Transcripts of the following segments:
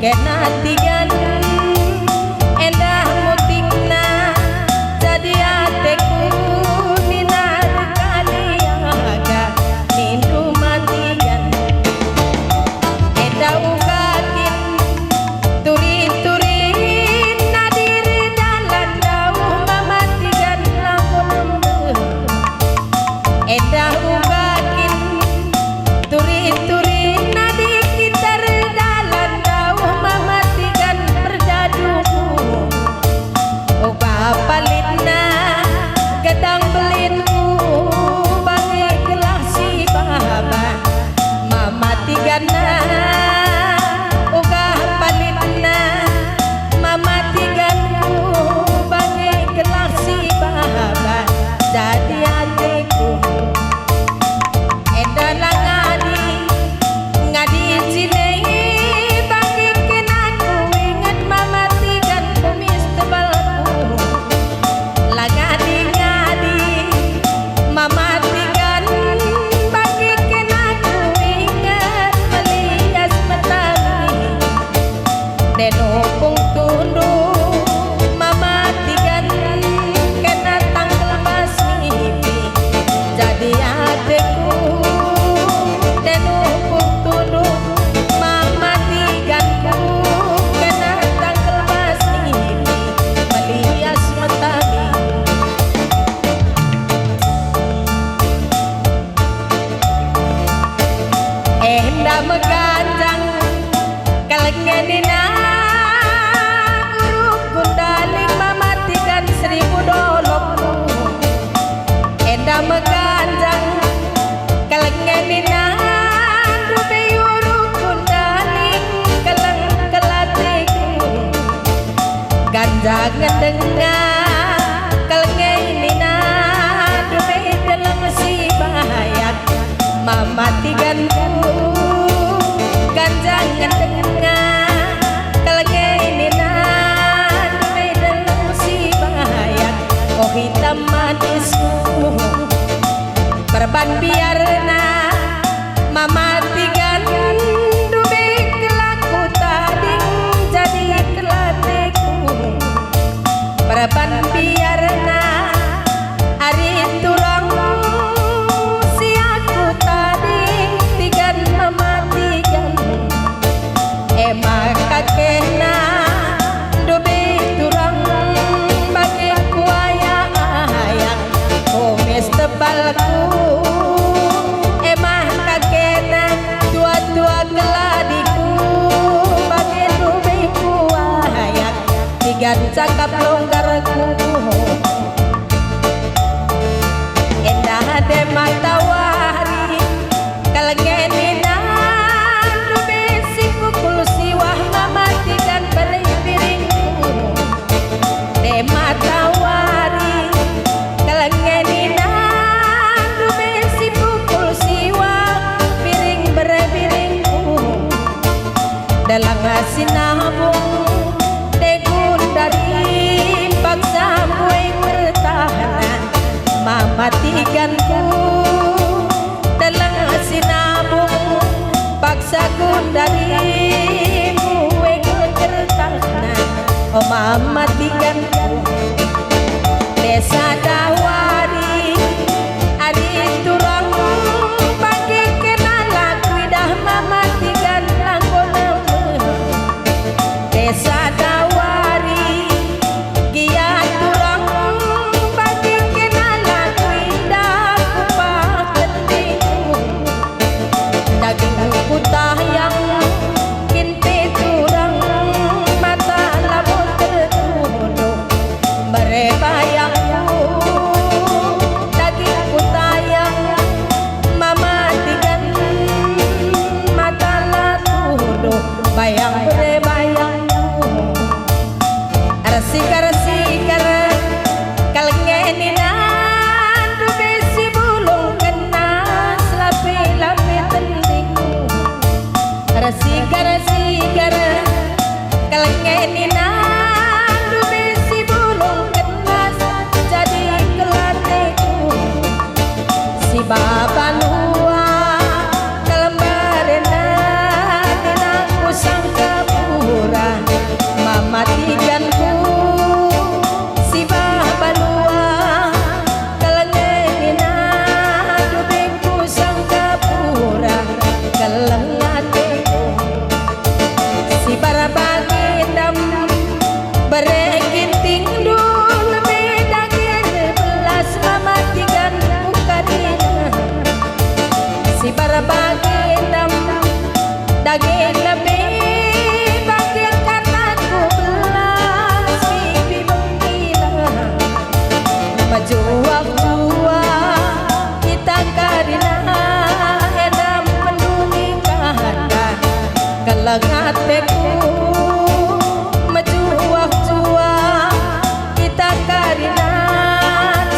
kena tigan endah mutikna jadi ateku minar kaliaga nindu matigan endah ugakin turi-turi nadir dalan dauh mamatigan lamun endah ugakin turi-turi nadir kitar dalan dauh mamatigan perjaduku oba palitna gedang belinku bagi gelah si baba mamatiganna oga palitna mamatiganku bagi gelah si baba jadi adikku edalah ngadi cinei bagi kenaku ingat mamatigan kumis tebalku lah ngadi mamatigan bagi kenaku ingat melias metami den opung tunduk mamatigan kena tanggal pas mimpi jadi adekku den opung tunduk mamatiganku kena tanggal pas mimpi melias metami endah meganjang kalengenina uruk gundaling mamatigan 1000 dolokku endah meganjang kalengenina rupi uruk gundaling keleng kelatiku ganja ngedenga kalengenina rupi dalam si bahayat mamatiganku ganja ngedenga kalengenina rupi dalam si bahayat oh hitam manisku perban biarna mamatigan rupi kelaku tading jadi kelatiku perban biarna ari turang si aku tading tigan mamatigan emak kakena rupi turang bagi kuaya ayah kumis tebalku emah kakena tua-tua geladiku bagi rupi kuaya tigan cakap longgarku endah de matawari kalengenina rupi si pukul siwah mamatigan beribiringku de matawari kalengenina rupi si pukul siwah piring beribiringku dalam sinabung degun dari paksa muing bertahanan mamatiganku dalam sinabung paksa dari muing bertahanan oh mamatiganku desa dawari ari turang pagi kenalan widah mamatigan langkon desa dawari giat turang bagi kenalan widah kupah pentingku daging putah yang kinti turang mata lamun tertuduh adekku menjuah-juah kita karina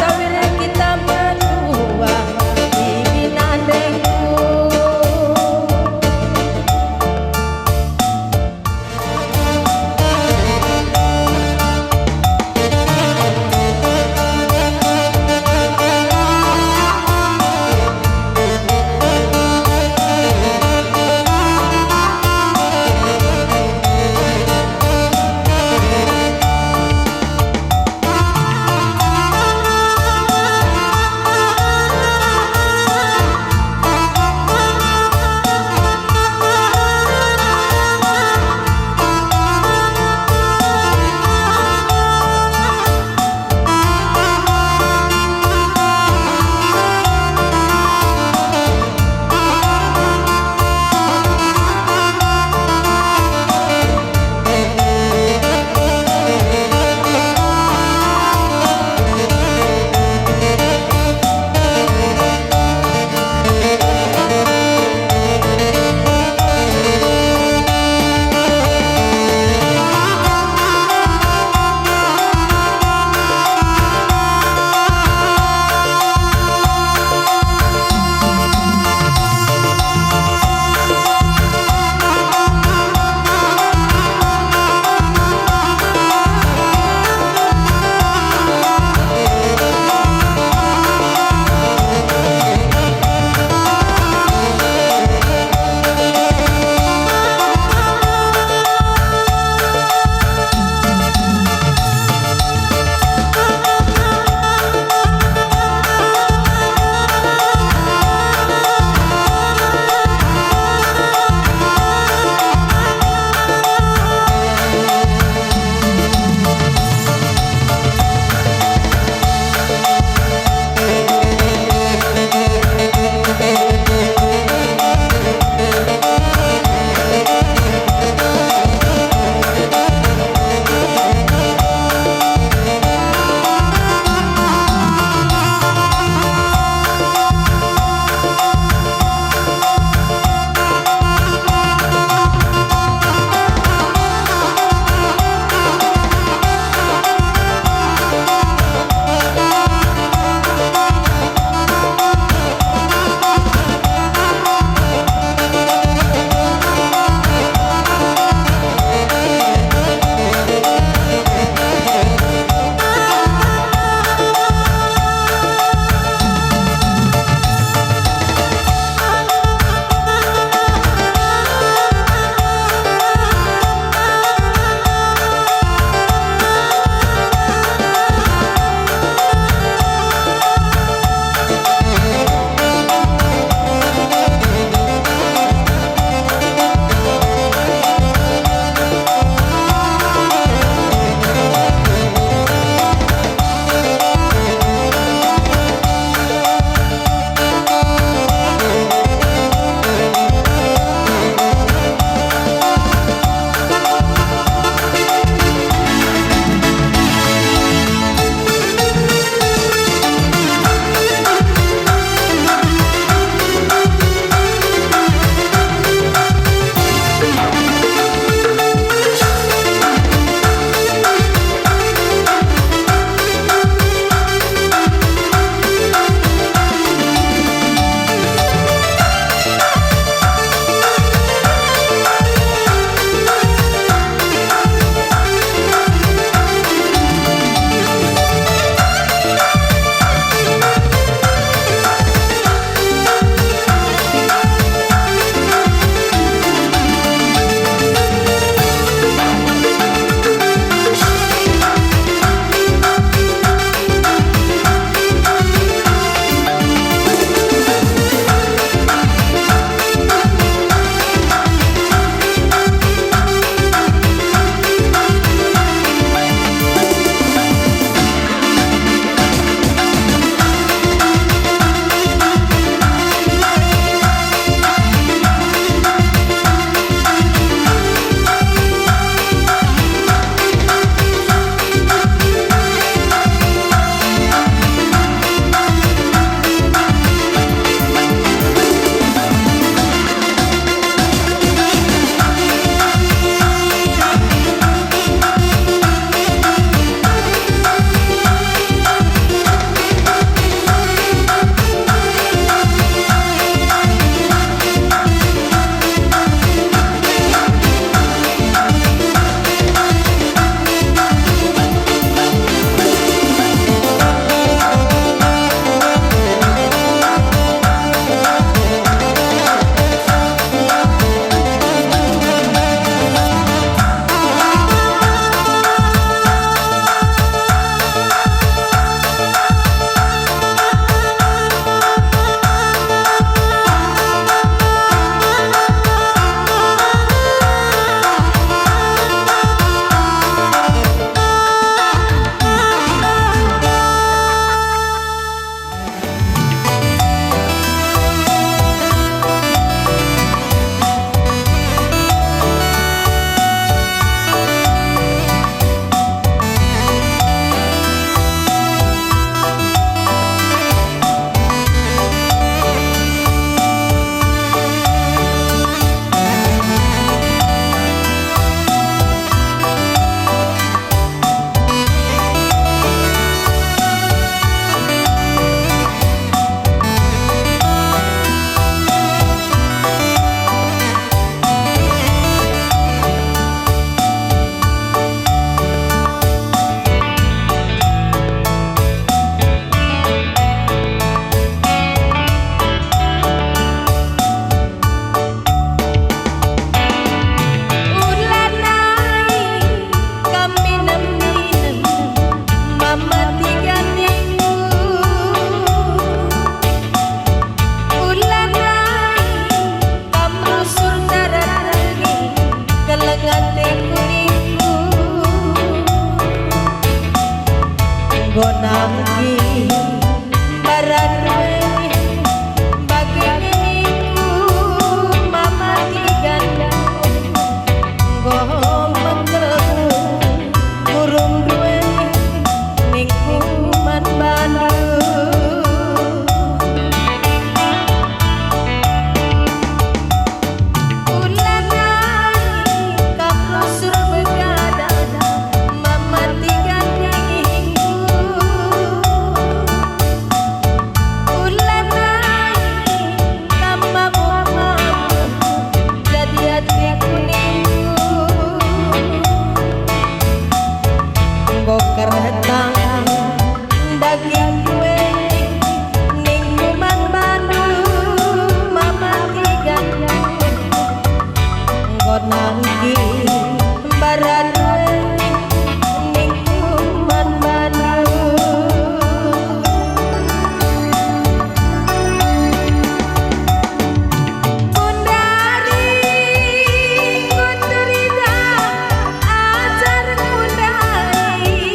cawir kita berdua ingin adekku. kelengate kulingku gonangki baradwe bagi diriku mama tiganda gohong menggebu burung duwe ning kuman Bandung keretang daging kue ning kuman Bandung mama tiganda gonangki baradwe ning kuman Bandung kundari kuturida ajar kundari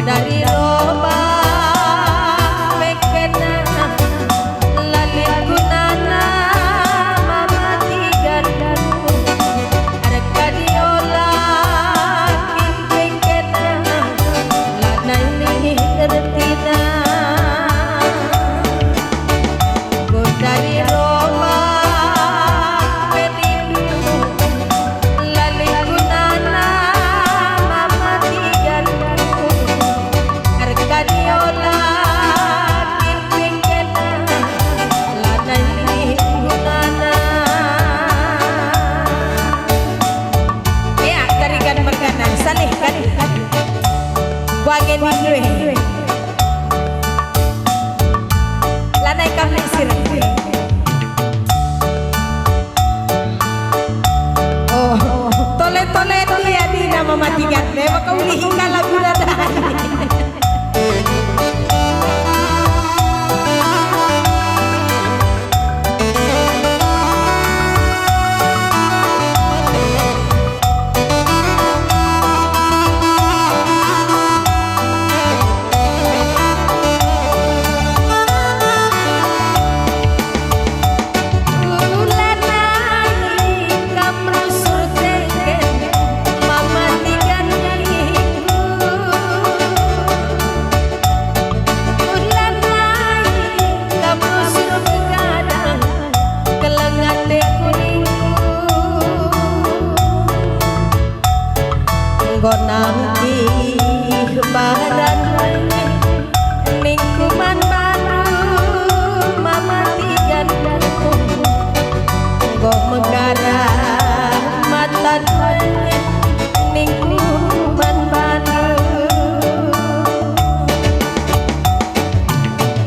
dari loba mekena lalin gunana mama tigandaku areka diola kin mekena lana ini tertina dari loba penindu lalin gunana mama tigandaku kadiola kipingena lana ini gunana ya tarikan makanan salih kan wangen duwe lana kami sireng oh tole dia di nama matikan dewa kau lihat lagu dada gonangki baradwe ning kuman Bandung mama tigandaku goh megara mata duwe ning kuman Bandung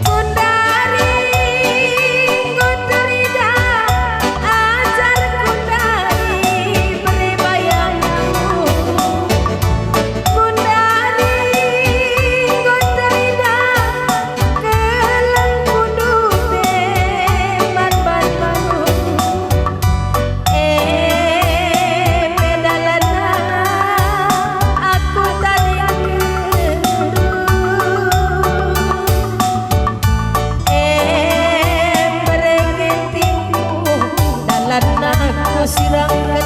kundari kuturida ajar kundari beri bayangku sirang